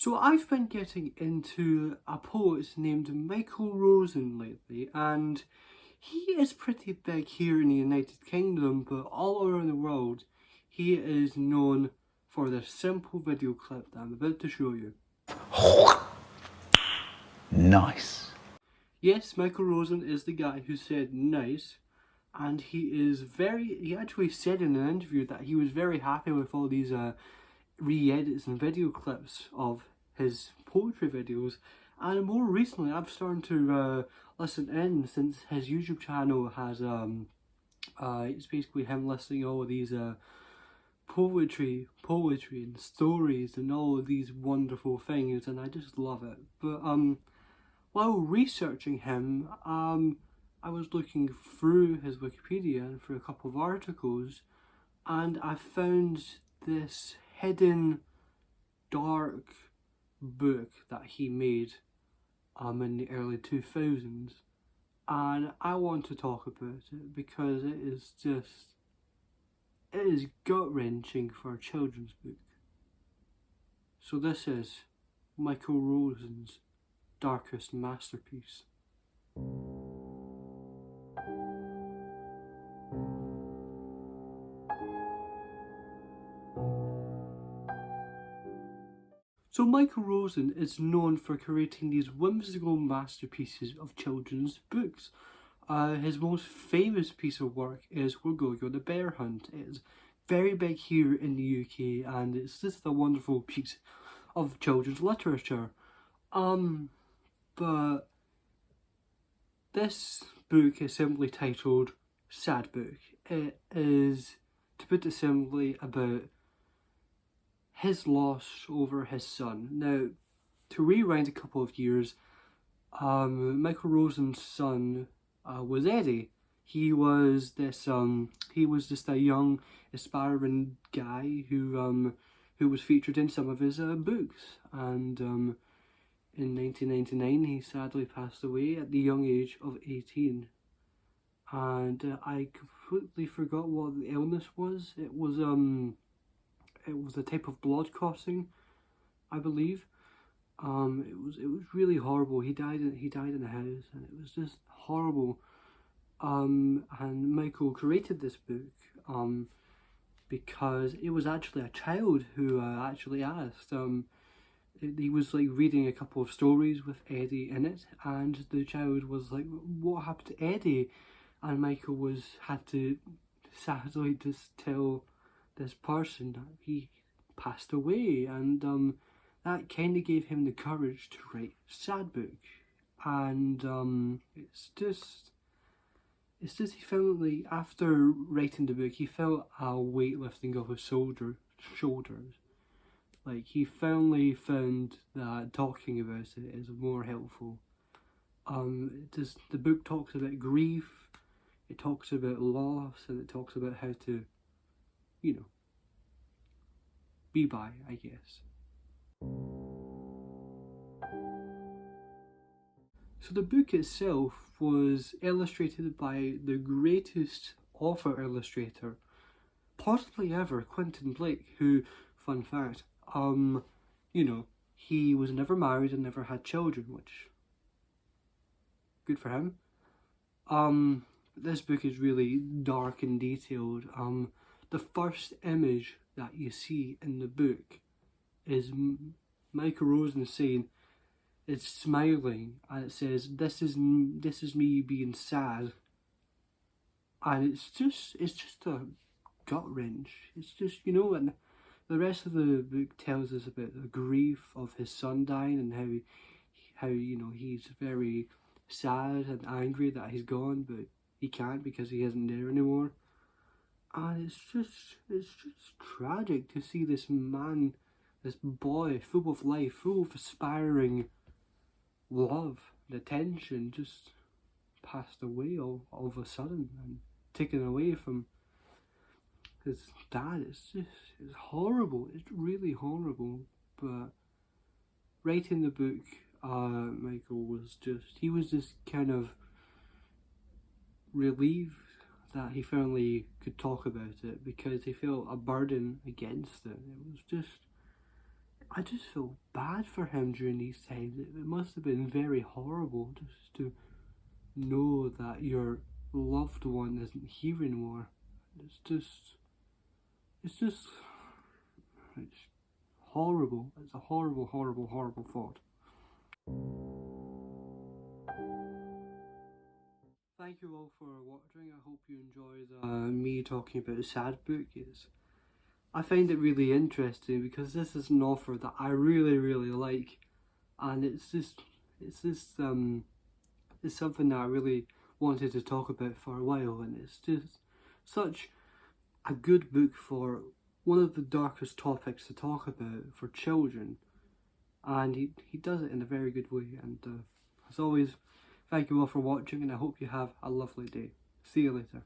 So I've been getting into a poet named Micheal Rosens lately, and he is pretty big here in the United Kingdom, but all around the world he is known for this simple video clip that I'm about to show you. Nice. Yes, Micheal Rosens is the guy who said nice, and he actually said in an interview that he was very happy with all these re-edits and video clips of his poetry videos. And more recently I've started to listen in, since his YouTube channel has it's basically him listing all of these poetry and stories and all of these wonderful things, and I just love it. But while researching him, I was looking through his Wikipedia and through a couple of articles, and I found this hidden dark book that he made in the early 2000s, and I want to talk about it because it is gut-wrenching for a children's book. So this is Micheal Rosens' darkest masterpiece. So Micheal Rosens is known for creating these whimsical masterpieces of children's books. His most famous piece of work is We're Going on a Bear Hunt. It's very big here in the UK, and it's just a wonderful piece of children's literature. But this book is simply titled Sad Book. It is, to put it simply, about his loss over his son. Now, to rewind a couple of years, Micheal Rosens' son was Eddie. He was just a young aspiring guy who was featured in some of his books, and in 1999 he sadly passed away at the young age of 18. And I completely forgot what the illness was. It was a type of blood clotting, I believe. It was really horrible. He died in the house, and it was just horrible. And Micheal created this book because it was actually a child who actually asked. He was like reading a couple of stories with Eddie in it, and the child was like, "What happened to Eddie?" And Micheal had to sadly just tell this person that he passed away, and that kind of gave him the courage to write Sad Book. And it's just he felt like, after writing the book, he felt a weight lifting off his shoulders. Like, he finally found that talking about it is more helpful. The book talks about grief, it talks about loss, and it talks about how to, be by, I guess. So the book itself was illustrated by the greatest author illustrator possibly ever, Quentin Blake, who, fun fact, he was never married and never had children, which, good for him. This book is really dark and detailed. The first image that you see in the book is Micheal Rosens saying, it's smiling, and it says, this is me being sad. And it's just a gut wrench. It's just, and the rest of the book tells us about the grief of his son dying, and how he's very sad and angry that he's gone, but he can't because he isn't there anymore. And it's just tragic to see this man, this boy, full of life, full of aspiring love and attention, just passed away all of a sudden and taken away from his dad. It's horrible. It's really horrible. But writing the book, Micheal was just kind of relieved that he finally could talk about it, because he felt a burden against it. I just feel bad for him during these times. It must have been very horrible just to know that your loved one isn't here anymore. It's just, it's just, it's horrible. It's a horrible, horrible, horrible thought. Thank you all for watching. I hope you enjoyed me talking about a sad book. I find it really interesting because this is an author that I really, really like, and it's something that I really wanted to talk about for a while, and it's just such a good book for one of the darkest topics to talk about for children, and he does it in a very good way. And as always, thank you all for watching, and I hope you have a lovely day. See you later.